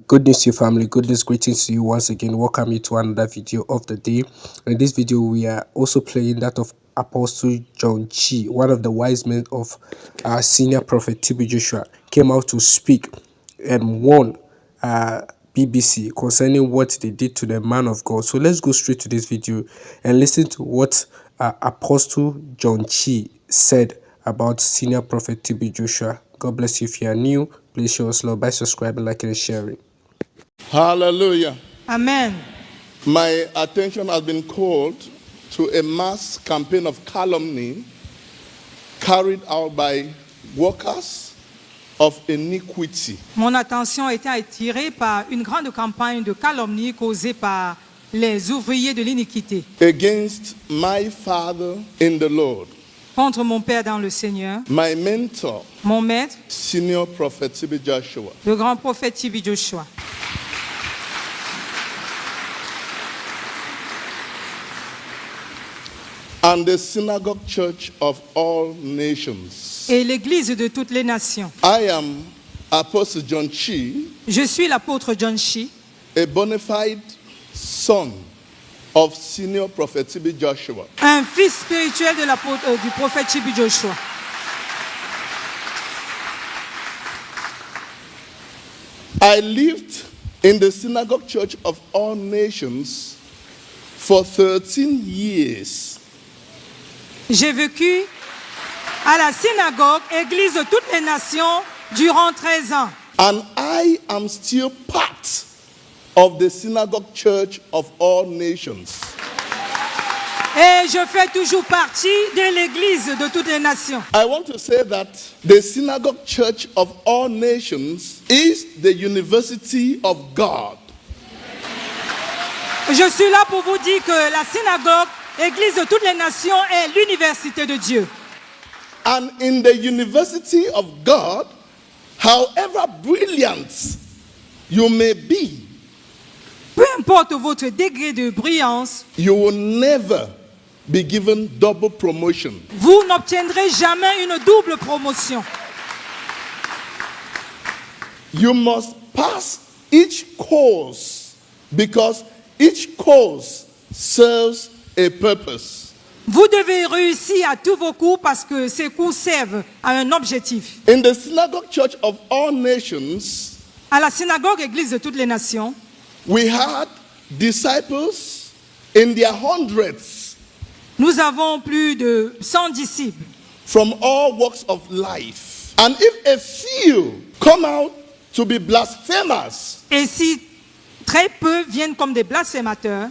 Good news, you family. Good news, greetings to you once again. Welcome you to another video of the day. In this video, we are also playing that of Apostle John Chi, one of the wise men of our senior prophet TB Joshua, came out to speak and warn BBC concerning what they did to the man of God. So let's go straight to this video and listen to what Apostle John Chi said about senior prophet TB Joshua. God bless you. If you are new, please show us love by subscribing, liking, and sharing. Hallelujah. Amen. My attention has been called to a mass campaign of calumny carried out by workers of iniquity Mon attention a été attirée par une grande campagne de calomnie causée par les ouvriers de l'iniquité against my father in the Lord, contre mon Père dans le Seigneur, my mentor, mon maître, senior prophet TB Joshua. le grand prophète TB Joshua. And the synagogue church of all nations. Et l'Église de toutes les nations. I am Apostle John Chi, Je suis l'apôtre John Chi, a bona fide son of senior prophet TB Joshua. un fils spirituel de du prophète TB Joshua. I lived in the synagogue church of all nations for 13 years. J'ai vécu à la synagogue, Église de toutes les nations, durant 13 ans. And I am still part of the synagogue church of all nations. Et je fais toujours partie de l'Église de toutes les nations. I want to say that the synagogue church of all nations is the university of God. Je suis là pour vous dire que la synagogue, Église de toutes les nations, est l'université de Dieu. And in the university of God, however brilliant you may be, Peu importe votre degré de brillance, you will never be given double promotion. vous n'obtiendrez jamais une double promotion. You must pass each course because each course serves a purpose. Vous devez réussir à tous vos cours parce que ces cours servent à un objectif. In the synagogue church of all nations, À la synagogue, Église de toutes les nations, we had disciples in their hundreds nous avons plus de 100 disciples. from all walks of life. And if a few come out to be blasphemers, Et si très peu viennent comme des blasphémateurs,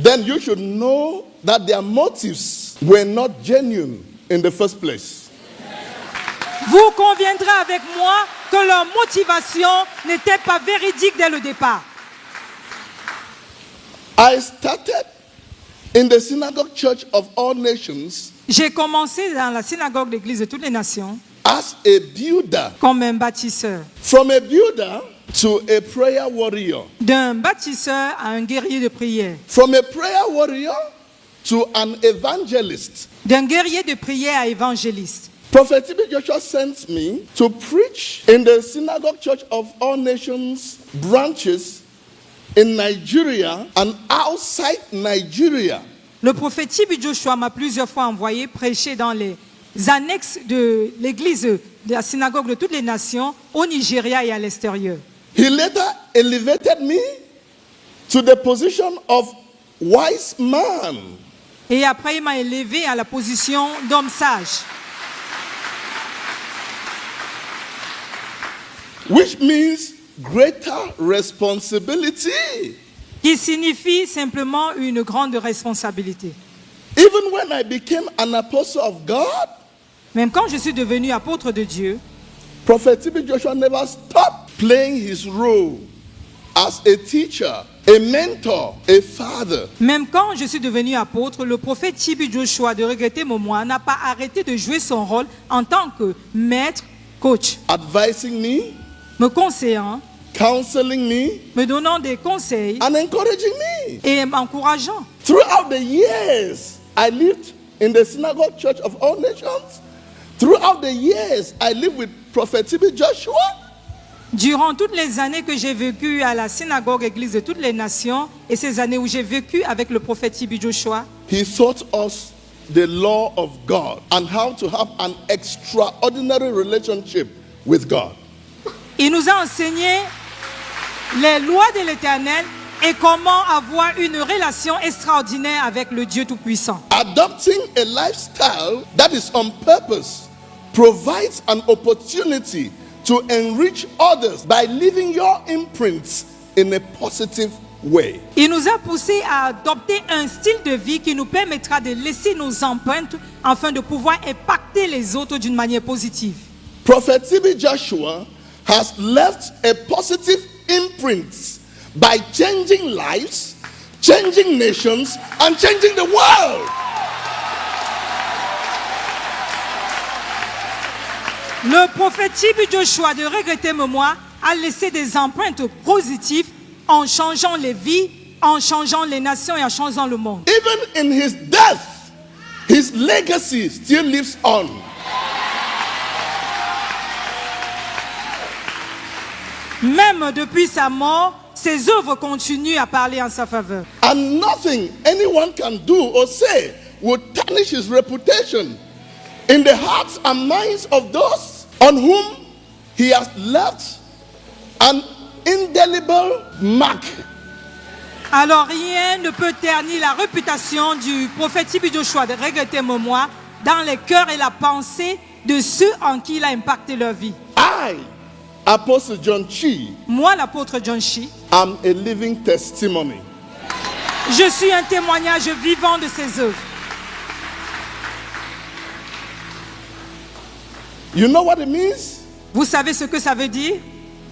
then you should know that their motives were not genuine in the first place. vous conviendrez avec moi que leur motivation n'était pas véridique dès le départ. I started in the synagogue church of all nations J'ai commencé dans la synagogue de l'Église de toutes les nations as a builder. comme un bâtisseur. From a builder to a prayer warrior. D'un bâtisseur à un guerrier de prière. From a prayer warrior to an evangelist. D'un guerrier de prière à évangéliste. Prophet TB Joshua sent me to preach in the synagogue church of all nations branches in Nigeria and outside Nigeria. Le prophète TB Joshua m'a plusieurs fois envoyé prêcher dans les annexes de l'église de la synagogue de toutes les nations au Nigeria et à l'extérieur. He later elevated me to the position of wise man. Et après, il m'a élevé à la position d'homme sage. Which means greater responsibility. Qui signifie simplement une grande responsabilité. Even when I became an apostle of God, Même quand je suis devenu apôtre de Dieu, Prophet TB Joshua never stopped playing his role as a teacher, a mentor, a father. même quand je suis devenu apôtre, le prophète TB Joshua de regretter Momoa n'a pas arrêté de jouer son rôle en tant que maître, coach, Advising me conseillant, counseling me, me donnant des conseils and encouraging me. et m'encourageant. Throughout the years, I lived in the synagogue church of all nations. Throughout the years, I lived with Prophet TB Joshua. Durant toutes les années que j'ai vécues à la synagogue Église de toutes les nations et ces années où j'ai vécu avec le prophète TB Joshua, he taught us the law of God and how to have an extraordinary relationship with God. il nous a enseigné les lois de l'Éternel et comment avoir une relation extraordinaire avec le Dieu Tout-Puissant. Adopting a lifestyle that is on purpose provides an opportunity to enrich others by leaving your imprints in a positive way. Il nous a poussé à adopter un style de vie qui nous permettra de laisser nos empreintes afin de pouvoir impacter les autres d'une manière positive. Prophet TB Joshua has left a positive imprint by changing lives, changing nations, and changing the world. Le prophète TB Joshua de regretter mémoire a laissé des empreintes positives en changeant les vies, en changeant les nations et en changeant le monde. Even in his death, his legacy still lives on. Même depuis sa mort, ses œuvres continuent à parler en sa faveur. And nothing anyone can do or say will tarnish his reputation in the hearts and minds of those on whom he has left an indelible mark. Alors rien ne peut ternir la réputation du prophète TB Joshua de regretter mémoire dans les cœurs et la pensée de ceux en qui il a impacté leur vie. I, Apostle John Chi, Moi, l'apôtre John Chi, am a living testimony. je suis un témoignage vivant de ses œuvres. You know what it means? Vous savez ce que ça veut dire?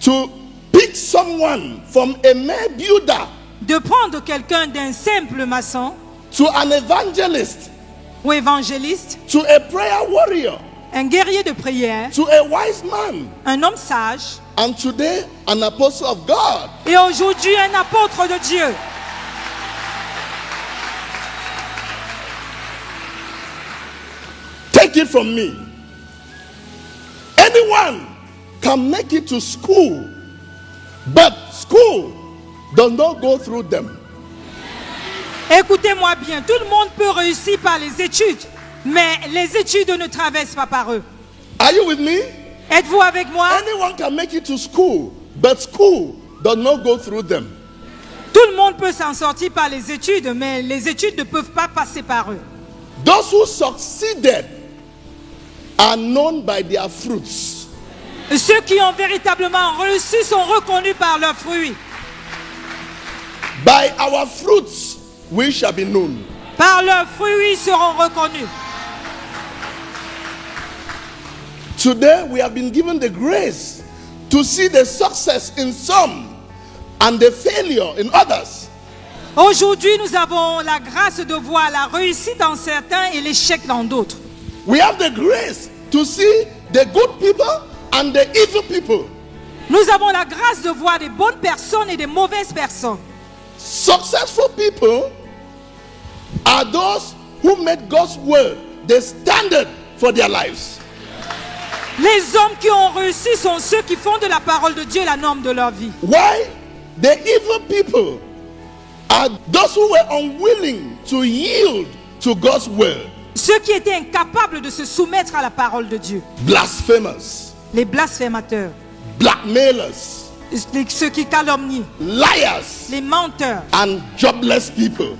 To pick someone from a mere builder De prendre quelqu'un d'un simple maçon to an evangelist, ou évangéliste, to a prayer warrior, un guerrier de prière, to a wise man, un homme sage and today an apostle of God. et aujourd'hui un apôtre de Dieu. Take it from me. Anyone can make it to school, but school does not go through them. Écoutez-moi bien, tout le monde peut réussir par les études, mais les études ne traversent pas par eux. Are you with me? Êtes-vous avec moi? Anyone can make it to school, but school does not go through them. Tout le monde peut s'en sortir par les études, mais les études ne peuvent pas passer par eux. Those who succeeded are known by their fruits. Ceux qui ont véritablement réussi sont reconnus par leurs fruits. By our fruits we shall be known. Par leurs fruits, ils seront reconnus. Today we have been given the grace to see the success in some and the failure in others. Aujourd'hui, nous avons la grâce de voir la réussite dans certains et l'échec dans d'autres. We have the grace to see the good people and the evil people. Nous avons la grâce de voir des bonnes personnes et des mauvaises personnes. Successful people are those who made God's word the standard for their lives. Les hommes qui ont réussi sont ceux qui font de la parole de Dieu la norme de leur vie. Why? The evil people are those who were unwilling to yield to God's word. Ceux qui étaient incapables de se soumettre à la parole de Dieu. Blasphemers, Les blasphémateurs, blackmailers, ceux qui calomnient, liars, les menteurs and jobless people.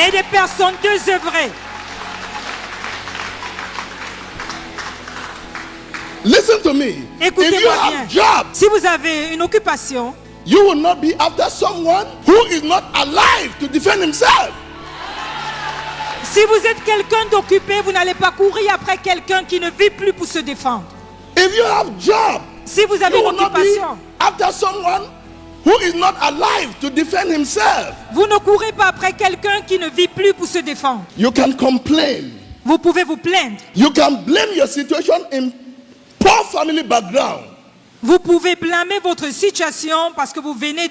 et des personnes désœuvrées. Listen to me. If you Écoutez-moi have bien. job, Si vous avez une occupation, you will not be after someone who is not alive to defend himself. si vous êtes quelqu'un d'occupé, vous n'allez pas courir après quelqu'un qui ne vit plus pour se défendre. If you have job, Si vous avez you une will not be occupation, after someone who is not alive to defend himself. vous ne courez pas après quelqu'un qui ne vit plus pour se défendre. You can complain. Vous pouvez vous plaindre. You can blame your situation in poor family background. Vous pouvez blâmer votre situation parce que vous venez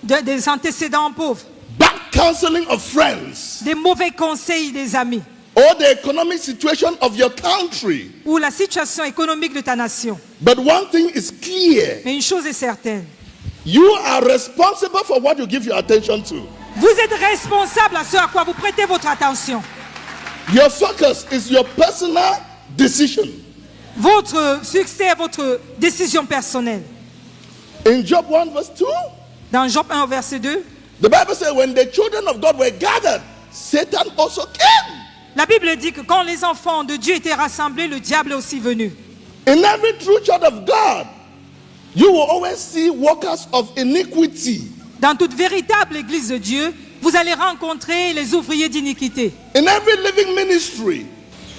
des antécédents pauvres, Bad counseling of friends. des mauvais conseils des amis. or the economic situation of your country. ou la situation économique de ta nation. But one thing is clear. Mais une chose est certaine, You are responsible for what you give your attention to. vous êtes responsable à ce à quoi vous prêtez votre attention. Your focus is your personal decision. Votre succès est votre décision personnelle. In Job 1 verse 2, Dans Job 1 au verset 2, the Bible says when the children of God were gathered, Satan also came. la Bible dit que quand les enfants de Dieu étaient rassemblés, le diable est aussi venu. In every true child of God, you will always see workers of iniquity. Dans toute véritable église de Dieu, vous allez rencontrer les ouvriers d'iniquité. In every living ministry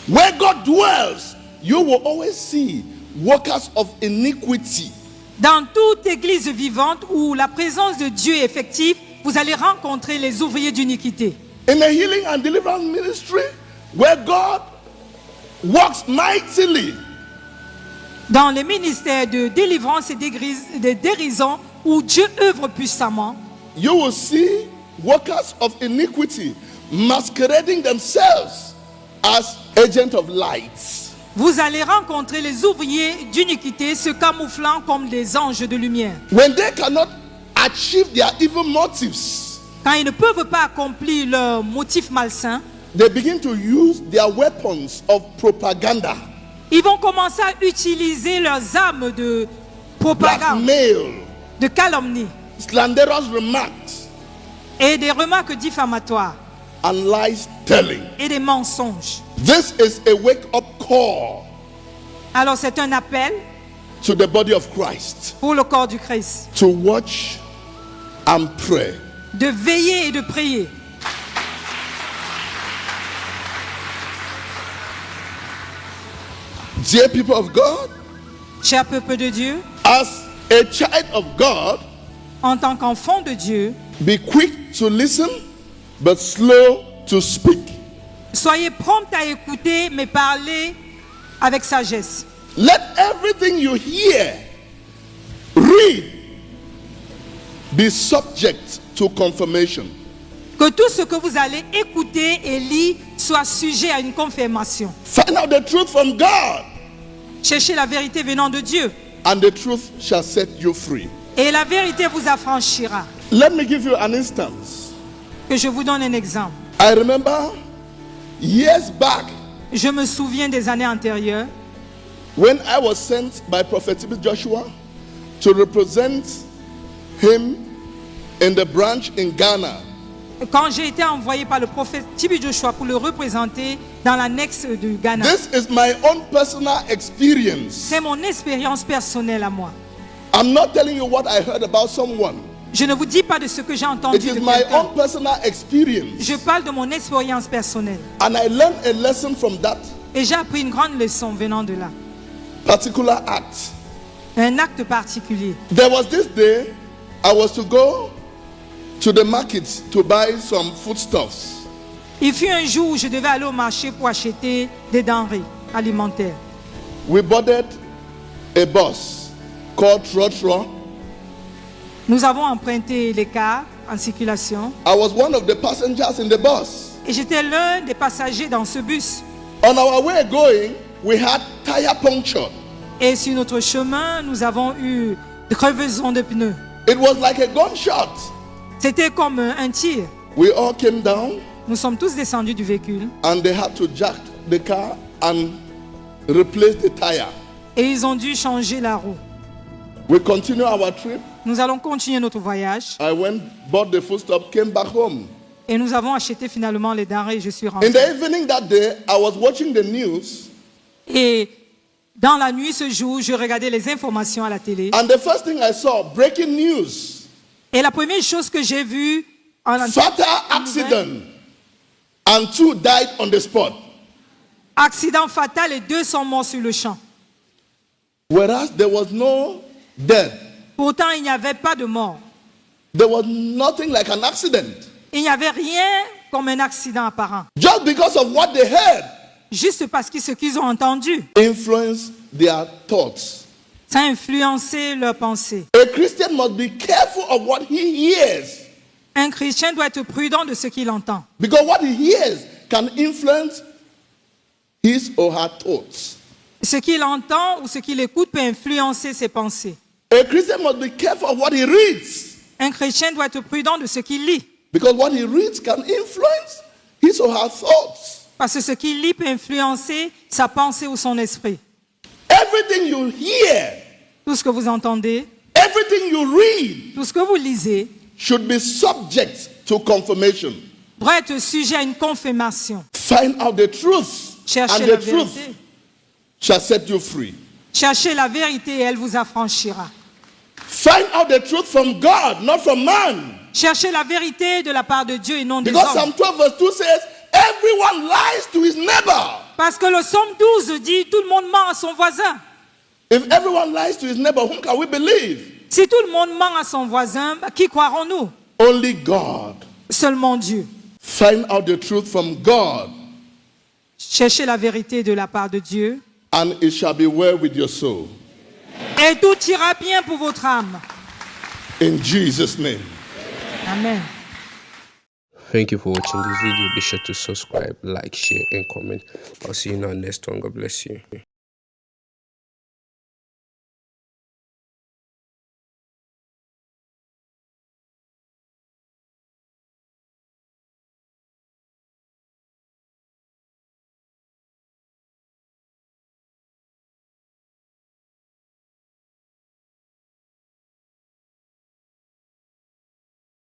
where God dwells, you will always see workers of iniquity. Dans toute église vivante où la présence de Dieu est effective, vous allez rencontrer les ouvriers d'iniquité. In a healing and deliverance ministry where God works mightily, Dans les ministères de délivrance et de guérison où Dieu œuvre puissamment, you will see workers of iniquity masquerading themselves as agents of light. vous allez rencontrer les ouvriers d'iniquité se camouflant comme des anges de lumière. When they cannot achieve their evil motives, Quand ils ne peuvent pas accomplir leurs motifs malsains, they begin to use their weapons of propaganda, ils vont commencer à utiliser leurs armes de propagande, blackmail, de calomnie slanderous remarks, et des remarques diffamatoires and lies telling. et des mensonges. This is a wake-up call Alors c'est un appel to the body of Christ pour le corps du Christ to watch and pray. de veiller et de prier. Dear people of God, Cher peuple de Dieu, as a child of God, en tant qu'enfant de Dieu, be quick to listen, but slow to speak. soyez prompt à écouter, mais parlez avec sagesse. Let everything you hear, read, be subject to confirmation. Que tout ce que vous allez écouter et lire soit sujet à une confirmation. Find out the truth from God, Cherchez la vérité venant de Dieu, and the truth shall set you free. et la vérité vous affranchira. Let me give you an instance. Que je vous donne un exemple. I remember years back Je me souviens des années antérieures, when I was sent by Prophet T.B. Joshua to represent him in the branch in Ghana. quand j'ai été envoyé par le prophète T.B. Joshua pour le représenter dans l'annexe du Ghana. This is my own personal experience. C'est mon expérience personnelle à moi. I'm not telling you what I heard about someone. Je ne vous dis pas de ce que j'ai It entendu is de my quelqu'un. own personal experience. Je parle de mon expérience personnelle. And I learned a lesson from that Et j'ai appris une grande leçon venant de là. particular act. Un acte particulier. There was this day I was to go to the market to buy some foodstuffs. Il fut un jour où je devais aller au marché pour acheter des denrées alimentaires. We boarded a bus called Trotro. Nous avons emprunté les cars en circulation I was one of the passengers in the bus. et j'étais l'un des passagers dans ce bus. On our way going, we had tire puncture. Et sur notre chemin, nous avons eu des crevaisons de pneus. It was like a gunshot. C'était comme un tir. We all came down Nous sommes tous descendus du véhicule and they had to jack the car and replace the tire. et ils ont dû changer la roue. We continue our trip. Nous allons continuer notre voyage I went, bought the foodstuff, came back home. et nous avons acheté finalement les denrées et je suis rentré. In the evening that day, I was watching the news, Et dans la nuit ce jour, je regardais les informations à la télé. and the first thing I saw, breaking news, Et la première chose que j'ai vue en fatal accident, and 2 died on the spot. accident fatal et 2 sont morts sur le champ. Whereas there was no death. Pourtant, il n'y avait pas de mort. There was nothing like an accident. Il n'y avait rien comme un accident apparent. Just because of what they heard Juste parce que ce qu'ils ont entendu, influenced their thoughts. ça a influencé leurs pensées. A Christian must be careful of what he hears, Un chrétien doit être prudent de ce qu'il entend. because what he hears can influence his or her thoughts. Ce qu'il entend ou ce qu'il écoute peut influencer ses pensées. A Christian must be careful of what he reads, Un chrétien doit être prudent de ce qu'il lit. because what he reads can influence his or her thoughts. Parce que ce qu'il lit peut influencer sa pensée ou son esprit. Everything you hear, Tout ce que vous entendez, everything you read tout ce que vous lisez, should be subject to confirmation. doit être sujet à une confirmation. Find out the truth, Cherchez and la the truth vérité. shall set you free. Cherchez la vérité et elle vous affranchira. Find out the truth from God, not from man. Cherchez la vérité de la part de Dieu et non des Because hommes. Psalm 12 verse 2 says, everyone lies to his neighbor. Parce que le psaume 12 dit tout le monde ment à son voisin. If everyone lies to his neighbor, whom can we believe? Si tout le monde ment à son voisin, qui croirons-nous? Only God. Seulement Dieu. Find out the truth from God, Cherchez la vérité de la part de Dieu and it shall be well with your soul. et tout ira bien pour votre âme. In Jesus' name. Amen. Thank you for watching this video. Be sure to subscribe, like, share, and comment. I'll see you in our next one. God bless you.